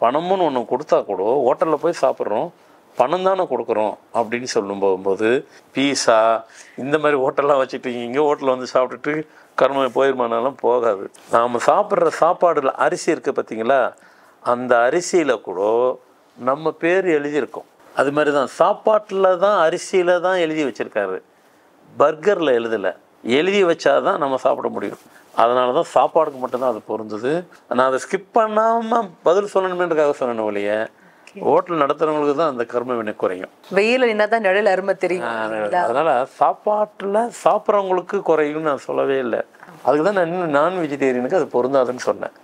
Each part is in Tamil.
பணம்னு ஒன்று கொடுத்தா கூட ஹோட்டலில் போய் சாப்பிட்றோம், பணம் தானே கொடுக்குறோம் அப்படின்னு சொல்லும் போகும்போது பீஸா இந்த மாதிரி ஹோட்டல்லாம் வச்சுட்டு இங்கே ஹோட்டலில் வந்து சாப்பிட்டுட்டு கர்மம் போயிருமானாலும் போகாது. நாம் சாப்பிட்ற சாப்பாடில் அரிசி இருக்குது பார்த்தீங்களா, அந்த அரிசியில் கூட நம்ம பேர் எழுதியிருக்கோம். அது மாதிரி தான் சாப்பாட்டில் தான் அரிசியில் தான் எழுதி வச்சுருக்காரு, பர்கரில் எழுதலை. எழுதி வச்சாதான் நம்ம சாப்பிட முடியும். அதனால தான் சாப்பாடுக்கு மட்டும்தான் அது பொருந்தது. நான் அதை ஸ்கிப் பண்ணாமல் பதில் சொல்லணுமேன்றதுக்காக சொன்னேன் ஒழிய ஹோட்டல் நடத்துகிறவங்களுக்கு தான் அந்த கர்ம வினை குறையும். வெயில் என்ன தான் நிழல் அருமை தெரியும். அதனால் சாப்பாட்டில் சாப்பிட்றவங்களுக்கு குறையும்னு நான் சொல்லவே இல்லை. அதுக்கு தான் நான் இன்னும் நான் வெஜிடேரியனுக்கு அது பொருந்தாதுன்னு சொன்னேன்.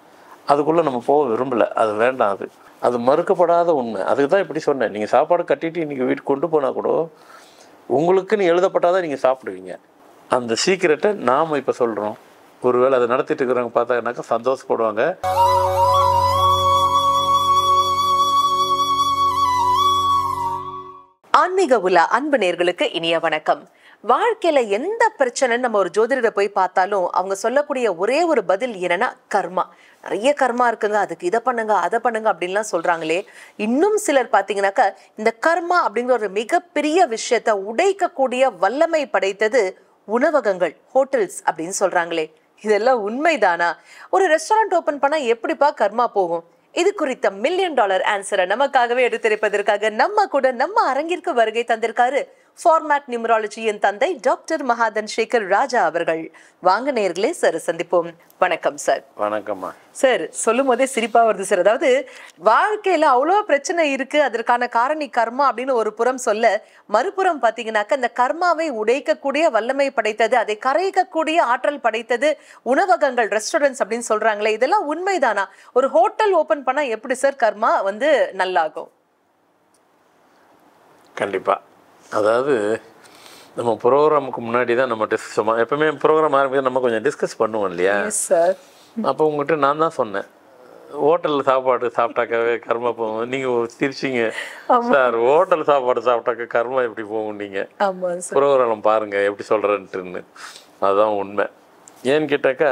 அதுக்குள்ளே நம்ம போக விரும்பலை, அது வேண்டாம். அது மறுக்கப்படாத உண்மை. அதுக்கு தான் இப்படி சொன்னேன். நீங்கள் சாப்பாடு கட்டிட்டு இன்றைக்கி வீட்டுக்கு கொண்டு போனால் கூட உங்களுக்குன்னு எழுதப்பட்டாதான் நீங்கள் சாப்பிடுவீங்க. அந்த சீக்கிரட்டை நாம் இப்போ சொல்கிறோம். ஒருவேளை அதை நடத்திட்டு இருக்கிறவங்க பார்த்தாங்கன்னாக்கா சந்தோஷப்படுவாங்க. ஆன்மீக உலா அன்பு நேயர்களுக்கு இனிய வணக்கம். வாழ்க்கையில எந்த பிரச்சனை நம்ம ஒரு ஜோதிடரை போய் பார்த்தாலும் அவங்க சொல்லக்கூடிய ஒரே ஒரு பதில் என்னன்னா கர்மா. நிறைய கர்மா இருக்குங்க, அதுக்கு இதை பண்ணுங்க அதை பண்ணுங்க அப்படின்லாம் சொல்றாங்களே. இன்னும் சிலர் பாத்தீங்கன்னாக்கா இந்த கர்மா அப்படிங்கிற ஒரு மிகப்பெரிய விஷயத்த உடைக்கக்கூடிய வல்லமை படைத்தது உணவகங்கள், ஹோட்டல்ஸ் அப்படின்னு சொல்றாங்களே. இதெல்லாம் உண்மைதானா? ஒரு ரெஸ்டாரண்ட் ஓபன் பண்ணா எப்படிப்பா கர்மா போகும்? இது குறித்த $1 மில்லியன் ஆன்சரை நமக்காகவே எடுத்திருப்பதற்காக நம்ம கூட நம்ம அரங்கிற்கு வருகை தந்திருக்காரு ஃபார்மேட் நியூமராலஜியின் தந்தை டாக்டர் மகாதன் சேகர் ராஜா அவர்கள். வாங்க நேயர்களே, சார் சந்திப்போம். வணக்கம் சார். வணக்கம்மா. சார் சொல்லும் போதே சிரிப்பா வருது சார். அதாவது வாழ்க்கையில அவ்வளோ பிரச்சனை இருக்கு, அதற்கான காரணி கர்மா அப்படின்னு ஒரு புறம் சொல்ல, மறுபுறம் பாத்தீங்கன்னாக்க இந்த கர்மாவை உடைக்கக்கூடிய வல்லமை படைத்தது, அதை கரைக்கக்கூடிய ஆற்றல் படைத்தது உணவகங்கள், ரெஸ்டாரண்ட்ஸ் அப்படின்னு சொல்றாங்களே. இதெல்லாம் உண்மைதானா? ஒரு ஹோட்டல் ஓபன் பண்ணா எப்படி சார் கர்மா நல்லாகும்? கண்டிப்பா. அதாவது நம்ம ப்ரோக்ராமுக்கு முன்னாடி தான் நம்ம எப்பவுமே ப்ரோக்ராம் ஆரம்பிக்க நம்ம கொஞ்சம் டிஸ்கஸ் பண்ணுவோம் இல்லையா சார்? அப்போ உங்கள்கிட்ட நான் தான் சொன்னேன், ஹோட்டலில் சாப்பாடு சாப்பிட்டாக்காவே கர்மா போகும். நீங்கள் சிரிச்சிங்க, சார் ஹோட்டல் சாப்பாடு சாப்பிட்டாக்க கர்மா எப்படி போகும், நீங்கள் ப்ரோக்ராம் பாருங்கள் எப்படி சொல்கிறேன்ட்டுன்னு. அதுதான் உண்மை. ஏன்னு கேட்டாக்கா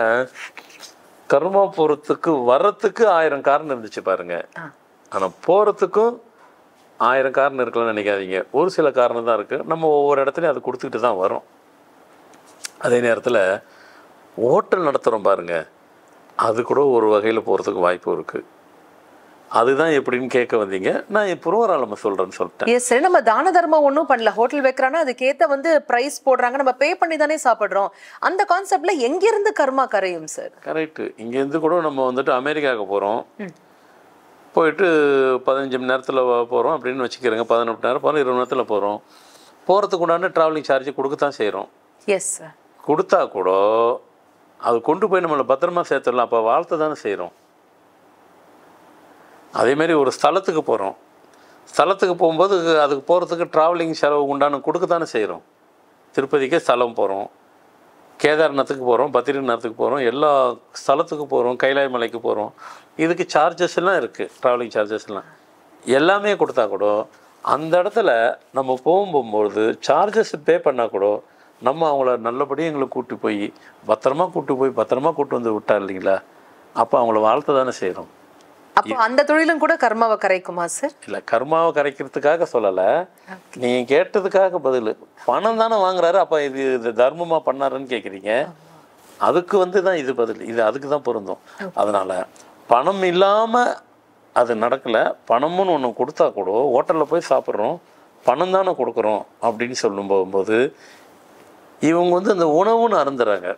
கர்மா போகிறதுக்கு வர்றதுக்கு 1000 காரணம் இருந்துச்சு பாருங்க. ஆனால் போகிறதுக்கும் 1000 காரணம் இருக்கலாம்னு நினைக்காதீங்க. ஒரு சில காரணம் தான் இருக்குது. நம்ம ஒவ்வொரு இடத்துலையும் அது கொடுத்துக்கிட்டு தான் வரோம். அதே நேரத்தில் ஹோட்டல் நடத்துகிறோம் பாருங்கள், அது கூட ஒரு வகையில் போகிறதுக்கு வாய்ப்பு இருக்குது. அதுதான் எப்படின்னு கேட்க வந்தீங்க. நான் ப்ரோக்ராம் நம்ம சொல்கிறேன்னு சொல்லிட்டேன். எஸ் சார், நம்ம தான தர்மம் ஒன்றும் பண்ணல. ஹோட்டல் வைக்கிறான்னா அதுக்கேற்ற ப்ரைஸ் போடுறாங்க, நம்ம பே பண்ணி தானே சாப்பிட்றோம். அந்த கான்செப்ட்ல எங்கேருந்து கர்மா கரையும் சார்? கரெக்டு. இங்கேருந்து கூட நம்ம அமெரிக்காவுக்கு போகிறோம், போயிட்டு 15 மணி நேரத்தில் போகிறோம் அப்படின்னு வச்சுக்கிறேங்க. 18 மணி நேரம் போகிறோம், 20 மணி நேரத்தில் போகிறோம். போகிறதுக்கு உண்டான ட்ராவலிங் சார்ஜ் கொடுக்கத்தான் செய்கிறோம். Yes sir. கொடுத்தா கூட அது கொண்டு போய் நம்மளை பத்திரமா சேர்த்துடலாம். அப்போ வாழ்த்து தானே செய்கிறோம். அதேமாரி ஒரு ஸ்தலத்துக்கு போகிறோம், ஸ்தலத்துக்கு போகும்போது அதுக்கு போகிறதுக்கு ட்ராவலிங் செலவு உண்டான கொடுக்கத்தானே செய்கிறோம். திருப்பதிக்கே ஸ்தலம் போகிறோம், கேதார்நாத்துக்கு போகிறோம், பத்ரிநாத்துக்கு போகிறோம், எல்லா ஸ்தலத்துக்கு போகிறோம், கைலாய மலைக்கு போகிறோம். இதுக்கு சார்ஜஸ் எல்லாம் இருக்குது, ட்ராவலிங் சார்ஜஸ்லாம் எல்லாமே கொடுத்தா கூட அந்த இடத்துல நம்ம போகும்போது சார்ஜஸ் பே பண்ணால் கூட நம்ம அவங்கள நல்லபடியாக எங்களை கூட்டி போய் பத்திரமா கூட்டு வந்து விட்டா இல்லைங்களா, அப்போ அவங்கள வாழ்த்து தானே செய்கிறோம். அப்போ அந்த தொழிலும் கூட கர்மாவை கரைக்குமா சார்? இல்லை, கர்மாவை கரைக்கிறதுக்காக சொல்லலை, நீங்கள் கேட்டதுக்காக பதில். பணம் தானே வாங்குறாரு, அப்போ இது தர்மமாக பண்ணாருன்னு கேட்குறீங்க. அதுக்கு தான் இது பதில். இது அதுக்கு தான் பொருந்தும். அதனால் பணம் இல்லாமல் அது நடக்கலை. பணம்னு ஒன்று கொடுத்தா கூட ஹோட்டலில் போய் சாப்பிட்றோம், பணம் தானே கொடுக்குறோம் அப்படின்னு சொல்லும் போகும்போது இவங்க அந்த உணவுன்னு அருந்துறாங்க.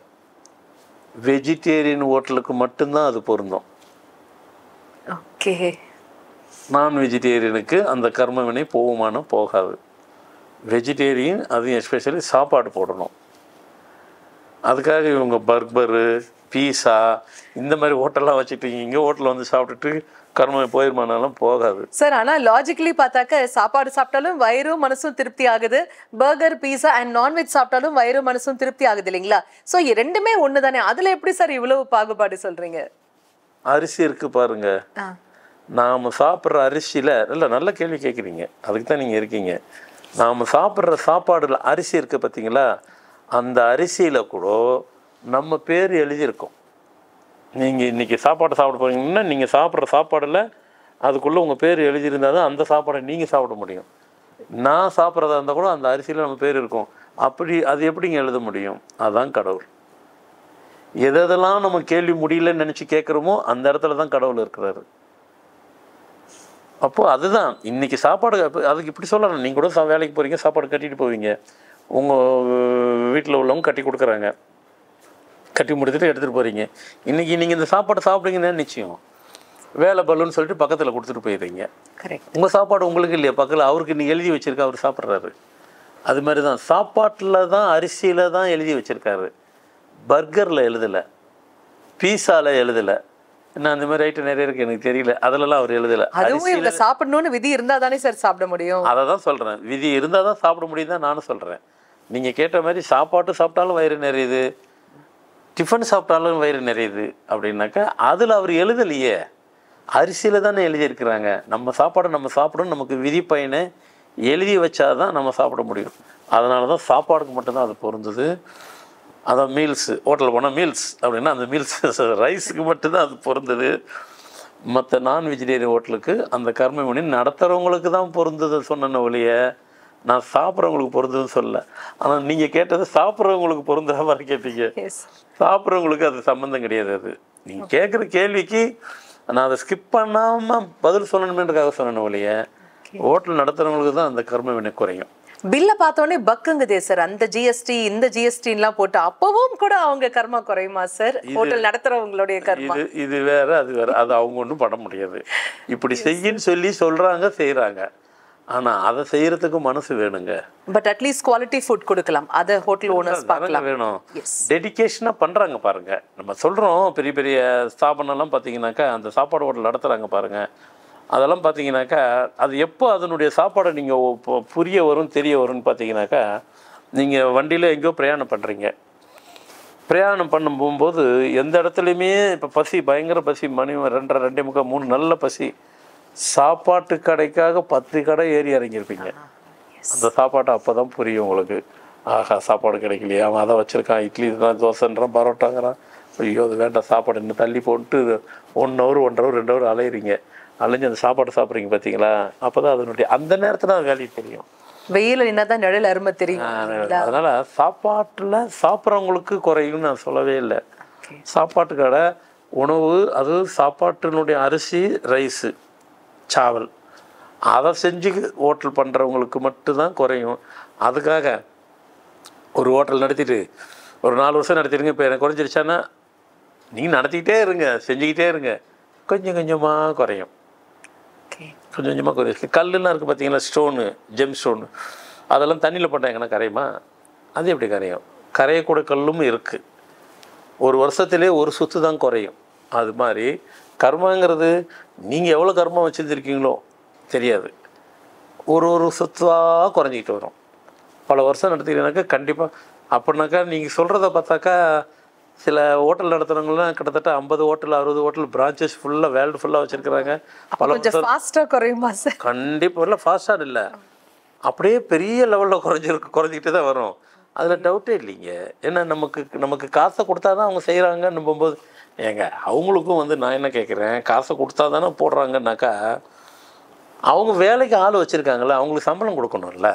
வெஜிடேரியன் ஹோட்டலுக்கு மட்டும்தான் அது பொருந்தும். ஓகே. நான் வெஜிடேரியனுக்கு அந்த கர்ம வினை போகுமானா போகாது. வெஜிடேரியன் அது எஸ்பெஷலி சாப்பாடு போடணும். அதுக்காக இவங்க பர்கரு, பீஸா இந்த மாதிரி ஹோட்டல்லாம் வச்சுட்டு இங்கே ஹோட்டலில் வந்து சாப்பிட்டுட்டு கர்ம போயிருமானாலும் போகாது சார். ஆனால் லாஜிக்கலி பார்த்தாக்க சாப்பாடு சாப்பிட்டாலும் வயிறும் மனசும் திருப்தி ஆகுது, பர்கர், பீஸா அண்ட் நான்வெஜ் சாப்பிட்டாலும் வயிறும் மனசும் திருப்தி ஆகுது இல்லைங்களா? ஸோ ரெண்டுமே ஒன்று தானே. அதில் எப்படி சார் இவ்வளவு பாகுபாடு சொல்கிறீங்க? அரிசி இருக்குது பாருங்க, நாம் சாப்பிட்ற அரிசியில் இல்லை, நல்ல கேள்வி கேட்குறீங்க, அதுக்கு தான் நீங்கள் இருக்கீங்க. நாம் சாப்பிட்ற சாப்பாடில் அரிசி இருக்குது பார்த்தீங்களா, அந்த அரிசியில் கூட நம்ம பேர் எழுதியிருக்கோம். நீங்கள் இன்றைக்கி சாப்பாடு சாப்பிட போகிறீங்கன்னா நீங்கள் சாப்பிட்ற சாப்பாடில் அதுக்குள்ளே உங்கள் பேர் எழுதியிருந்தால் தான் அந்த சாப்பாடை நீங்கள் சாப்பிட முடியும். நான் சாப்பிட்றதா இருந்தால் கூட அந்த அரிசியில் நம்ம பேர் இருக்கும். அப்படி அது எப்படிங்க எழுத முடியும்? அதுதான் கடவுள். எதெல்லாம் நம்ம கேள்வி முடியலன்னு நினச்சி கேட்குறோமோ அந்த இடத்துல தான் கடவுள் இருக்கிறாரு. அப்போது அதுதான் இன்றைக்கி சாப்பாடு. அதுக்கு இப்படி சொல்லலாம், நீங்கள் கூட வேலைக்கு போகிறீங்க, சாப்பாடு கட்டிட்டு போவீங்க, உங்கள் வீட்டில் உள்ளவங்க கட்டி கொடுக்குறாங்க, கட்டி முடிச்சுட்டு எடுத்துகிட்டு போகிறீங்க. இன்றைக்கி நீங்கள் இந்த சாப்பாடை சாப்பிட்றீங்கன்னு நிச்சயம் வேலை பல்லுன்னு சொல்லிட்டு பக்கத்தில் கொடுத்துட்டு போயிடுறீங்க. உங்கள் சாப்பாடு உங்களுக்கு இல்லையா, பக்கத்தில் அவருக்கு நீங்கள் எழுதி வச்சுருக்கா, அவர் சாப்பிட்றாரு. அது மாதிரி தான் சாப்பாட்டில் தான், அரிசியில் தான் எழுதி வச்சுருக்காரு. பர்கரில் எழுதலை, பீஸாவில் எழுதலை. என்ன அந்த மாதிரி ஐட்டம் நிறைய இருக்குது, எனக்கு தெரியல, அதிலலாம் அவர் எழுதலை. அதுவும் இவங்க சாப்பிடணும்னு விதி இருந்தால் தானே சார் சாப்பிட முடியும். அதை தான் சொல்கிறேன், விதி இருந்தால் தான் சாப்பிட முடியும் தான் நானும் சொல்கிறேன். நீங்கள் கேட்ட மாதிரி சாப்பாட்டு சாப்பிட்டாலும் வயிறு நிறையுது, டிஃபன் சாப்பிட்டாலும் வயிறு நிறையுது அப்படின்னாக்கா அதில் அவர் எழுதலையே, அரிசியில் தானே எழுதியிருக்கிறாங்க. நம்ம சாப்பாடை நம்ம சாப்பிடணும், நமக்கு விதி பயனை எழுதி வச்சாதான் நம்ம சாப்பிட முடியும். அதனால தான் சாப்பாடுக்கு மட்டும்தான் அது பொருந்தது. அதான் மீல்ஸு, ஹோட்டலில் போனால் மீல்ஸ் அப்படின்னா அந்த மீல்ஸ் ரைஸுக்கு மட்டும்தான் அது பொருந்தது. மற்ற நான் வெஜிடேரியன் ஹோட்டலுக்கு அந்த கர்ம வினை நடத்துகிறவங்களுக்கு தான் பொருந்தது சொன்ன ஒழிய நான் சாப்பிட்றவங்களுக்கு பொருந்ததுன்னு சொல்லலை. ஆனால் நீங்கள் கேட்டது சாப்பிட்றவங்களுக்கு பொருந்துற மாதிரி கேட்டீங்க. சாப்பிட்றவங்களுக்கு அது சம்மந்தம் கிடையாது. அது நீங்கள் கேட்குற கேள்விக்கு நான் அதை ஸ்கிப் பண்ணாமல் பதில் சொல்லணுமேன்றதுக்காக சொன்னேன் ஒழிய ஹோட்டல் நடத்துகிறவங்களுக்கு தான் அந்த கர்ம வினை குறையும். பில்லை பார்த்தோன்னே பக்குங்குதே சார், அந்த ஜிஎஸ்டி இந்த ஜிஎஸ்டின்லாம் போட்டு அப்பவும் கூட அவங்க கர்மா குறையுமா சார்? ஹோட்டல் நடத்துறவங்களுடைய கர்மா இது வேற, அது வேற, அது அவங்க ஒன்றும் பண்ண முடியாது. இப்படி செய்யின்னு சொல்லி சொல்கிறாங்க, செய்கிறாங்க. ஆனால் அதை செய்கிறதுக்கு மனசு வேணுங்க. பட் அட்லீஸ்ட் குவாலிட்டி ஃபுட் கொடுக்கலாம், அதை ஹோட்டல் ஓனர்ஸ் பார்க்கலாம். வேணும், டெடிக்கேஷனாக பண்ணுறாங்க பாருங்கள். நம்ம சொல்கிறோம் பெரிய பெரிய ஸ்தாபனம்லாம் பார்த்தீங்கன்னாக்கா அந்த சாப்பாடு ஹோட்டல் நடத்துகிறாங்க பாருங்கள், அதெல்லாம் பார்த்தீங்கன்னாக்கா அது எப்போ அதனுடைய சாப்பாடை நீங்கள் புரிய வரும் தெரிய வரும்னு பார்த்தீங்கன்னாக்கா நீங்கள் வண்டியில் எங்கேயோ பிரயாணம் பண்ணுறீங்க. பிரயாணம் பண்ணும் போகும்போது எந்த இடத்துலையுமே இப்போ பசி, பயங்கர பசி, மணி 2:30 2:45 3 நல்ல பசி, சாப்பாட்டு கடைக்காக 10 கடை ஏறி இறங்கியிருப்பீங்க. அந்த சாப்பாட்டை அப்போ தான் புரியும் உங்களுக்கு. ஆஹா, சாப்பாடு கிடைக்கலையே, அவன் அதை வச்சுருக்கான், இட்லி தான், தோசைன்றான், பரோட்டாங்கிறான், ஐயோ அது வேண்டாம், சாப்பாடு இன்னும் தள்ளி போட்டு 1 ஹவர் 1.5 ஹவர் 2 ஹவர் அலையிறீங்க, அலைஞ்சு அந்த சாப்பாடு சாப்பிட்றீங்க பார்த்தீங்களா, அப்போ தான் அதனுடைய அந்த நேரத்தில் தான் வேலையை தெரியும். வெயில் என்னதான் நிழல் அருமை தெரியும். அதனால் சாப்பாட்டில் சாப்பிட்றவங்களுக்கு குறையும்னு நான் சொல்லவே இல்லை. சாப்பாட்டு கடை உணவு, அது சாப்பாட்டினுடைய அரிசி, ரைஸு, சாவல், அதை செஞ்சு ஹோட்டல் பண்ணுறவங்களுக்கு மட்டும்தான் குறையும். அதுக்காக ஒரு ஹோட்டல் நடத்திட்டு ஒரு 4 வருஷம் நடத்திடுங்க, இப்போ எனக்கு குறைஞ்சிருச்சான்னா நீங்கள் நடத்திக்கிட்டே இருங்க, செஞ்சுக்கிட்டே இருங்க, கொஞ்சம் கொஞ்சமாக குறையும், கொஞ்சம் கொஞ்சமாக குறையும். கல்லுலாம் இருக்குது பார்த்தீங்களா, ஸ்டோனு, ஜெம் ஸ்டோனு, அதெல்லாம் தண்ணியில் போட்டாங்கன்னா கரையுமா? அது எப்படி கரையும்? கரையக்கூட கல்லும் இருக்குது. ஒரு வருஷத்துலேயே ஒரு சுற்று தான் குறையும். அது மாதிரி கர்மாங்கிறது நீங்கள் எவ்வளோ கர்மம் வச்சுருந்துருக்கீங்களோ தெரியாது, ஒரு சுற்றாக குறைஞ்சிக்கிட்டு வரும். பல வருஷம் நடத்திக்கிட்டீங்கன்னாக்கா கண்டிப்பாக. அப்படின்னாக்கா நீங்கள் சொல்கிறத பார்த்தாக்கா சில ஹோட்டல் நடத்துகிறவங்களாம் கிட்டத்தட்ட 50 ஹோட்டல் 60 ஹோட்டல் பிரான்ச்சஸ் ஃபுல்லாக வேர்ல்டு ஃபுல்லாக வச்சுருக்குறாங்க. பல ஃபாஸ்ட்டாக குறையுமா சார்? கண்டிப்பாக இல்லை, ஃபாஸ்ட்டாக இல்லை, அப்படியே பெரிய லெவலில் குறைஞ்சிக்கிட்டு தான் வரும். அதில் டவுட்டே இல்லைங்க. ஏன்னா நமக்கு காசை கொடுத்தா தான் அவங்க செய்கிறாங்கன்னு போகும்போது, ஏங்க அவங்களுக்கும் நான் என்ன கேட்குறேன், காசை கொடுத்தா தானே போடுறாங்கன்னாக்கா அவங்க வேலைக்கு ஆள் வச்சுருக்காங்களே, அவங்களுக்கு சம்பளம் கொடுக்கணும்ல.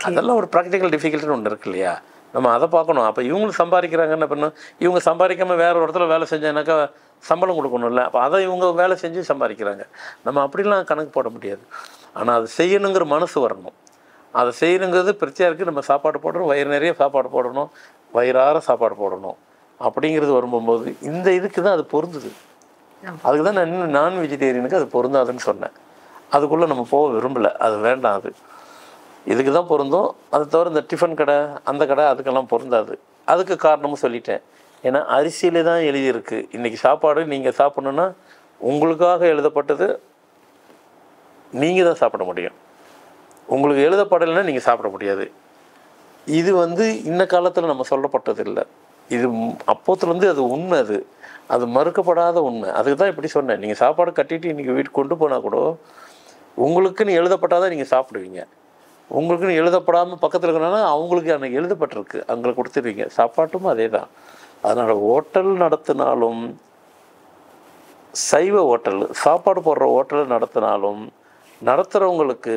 அதெல்லாம் ஒரு ப்ராக்டிக்கல் டிஃபிகல்ட்டின்னு ஒன்று இருக்கு இல்லையா, நம்ம அதை பார்க்கணும். அப்போ இவங்களுக்கு சம்பாதிக்கிறாங்கன்னு பண்ணணும், இவங்க சம்பாதிக்காமல் வேறு ஒரு இடத்துல வேலை செஞ்சானாக்கா சம்பளம் கொடுக்கணும்ல. அப்போ அதை இவங்க வேலை செஞ்சு சம்பாதிக்கிறாங்க. நம்ம அப்படிலாம் கணக்கு போட முடியாது. ஆனால் அது செய்யணுங்கிற மனசு வரணும். அதை செய்யணுங்கிறது பிரச்சனை இருக்குது. நம்ம சாப்பாடு போடுறோம், வயிறு நிறைய சாப்பாடு போடணும், வயிறார சாப்பாடு போடணும் அப்படிங்கிறது வரும்போது இந்த இதுக்கு தான் அது பொருந்துது. அதுக்கு தான் நான் இன்னும் நான் வெஜிடேரியனுக்கு அது பொருந்தாதுன்னு சொன்னேன். அதுக்குள்ளே நம்ம போக விரும்பலை, அது வேண்டாம், அது இதுக்கு தான் பொருந்தும். அதை தவிர இந்த டிஃபன் கடை, அந்த கடை, அதுக்கெல்லாம் பொருந்தாது. அதுக்கு காரணமும் சொல்லிட்டேன். ஏன்னா அரிசியிலே தான் எழுதியிருக்கு. இன்றைக்கி சாப்பாடு நீங்கள் சாப்பிட்ணுன்னா உங்களுக்காக எழுதப்பட்டது, நீங்கள் தான் சாப்பிட முடியும். உங்களுக்கு எழுதப்படலைன்னா நீங்கள் சாப்பிட முடியாது. இது இன்ன காலத்தில் நம்ம சொல்லப்பட்டது இல்லை, இது அப்போத்துலேருந்து அது உண்மை, அது மறுக்கப்படாத உண்மை. அதுக்கு தான் இப்படி சொன்னேன். நீங்கள் சாப்பாடு கட்டிட்டு இன்றைக்கி வீட்டுக்கு கொண்டு போனால் கூட உங்களுக்குன்னு எழுதப்பட்டால் தான் நீங்கள் சாப்பிடுவீங்க. உங்களுக்குன்னு எழுதப்படாமல் பக்கத்தில் இருக்கிறனால அவங்களுக்கு அன்றைக்கி எழுதப்பட்டிருக்கு, அங்கே கொடுத்துருவீங்க. சாப்பாட்டும் அதே தான். அதனால் ஹோட்டல் நடத்தினாலும் சைவ ஹோட்டல் சாப்பாடு போடுற ஹோட்டல் நடத்தினாலும் நடத்துகிறவங்களுக்கு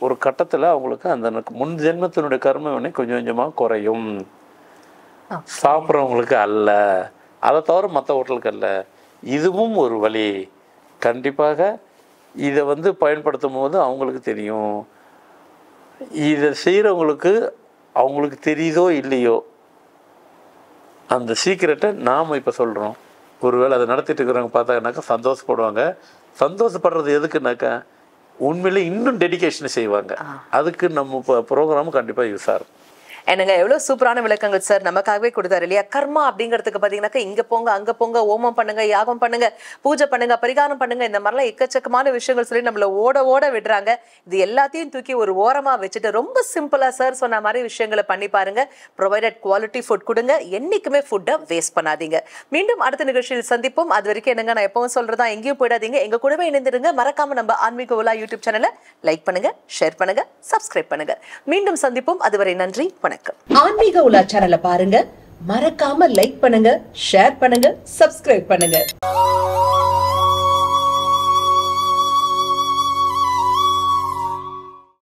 ஒரு கட்டத்தில் அவங்களுக்கு அந்த முன் ஜென்மத்தினுடைய கர்ம வினை கொஞ்சம் கொஞ்சமாக குறையும். சாப்பிட்றவங்களுக்கு அல்ல, அதை தவிர மற்ற ஹோட்டலுக்கு அல்ல. இதுவும் ஒரு வழி. கண்டிப்பாக இதை பயன்படுத்தும் போது அவங்களுக்கு தெரியும். இதை செய்கிறவங்களுக்கு அவங்களுக்கு தெரியுதோ இல்லையோ அந்த சீக்கிரட்டை நாம் இப்போ சொல்கிறோம். ஒருவேளை அதை நடத்திட்டு இருக்கிறவங்க பார்த்தாங்கனாக்கா சந்தோஷப்படுவாங்க. சந்தோஷப்படுறது எதுக்குனாக்கா உண்மையிலே இன்னும் டெடிகேஷன் செய்வாங்க. அதுக்கு நம்ம ப்ரோக்ராம் கண்டிப்பாக யூஸ் ஆகும். என்னங்க எவ்வளவு சூப்பரான விளக்கங்கள் சார் நமக்காகவே கொடுத்தாரு இல்லையா? கர்மா அப்படிங்கிறதுக்கு பாத்தீங்கன்னாக்கா இங்க போங்க அங்க போங்க, ஓமம் பண்ணுங்க, யாகம் பண்ணுங்க, பூஜை பண்ணுங்க, பரிகாரம் பண்ணுங்க, இந்த மாதிரிலாம் எக்கச்சக்கமான விஷயங்கள் சொல்லி நம்மள ஓட ஓட விடுறாங்க. இது எல்லாத்தையும் தூக்கி ஒரு ஓரமா வச்சுட்டு ரொம்ப சிம்பிளா சார் சொன்ன மாதிரி விஷயங்களை பண்ணி பாருங்க. ப்ரொவைடட் குவாலிட்டி ஃபுட் கொடுங்க. என்னைக்குமே ஃபுட்டை வேஸ்ட் பண்ணாதீங்க. மீண்டும் அடுத்த நிகழ்ச்சியில் சந்திப்போம். அது வரைக்கும் என்னங்க நான் எப்பவும் சொல்றதா, எங்கேயும் போயிடாதீங்க, எங்க கூடவே இணைந்திருங்க. மறக்காம நம்ம ஆன்மீக உலா யூடியூப் சேனலை லைக் பண்ணுங்க, ஷேர் பண்ணுங்க, சப்ஸ்கிரைப் பண்ணுங்க. மீண்டும் சந்திப்போம். அதுவரை நன்றி, வணக்கம். ஆன்மீக உலா சேனலை பாருங்க, மறக்காம லைக் பண்ணுங்க, ஷேர் பண்ணுங்க, சப்ஸ்கிரைப் பண்ணுங்க.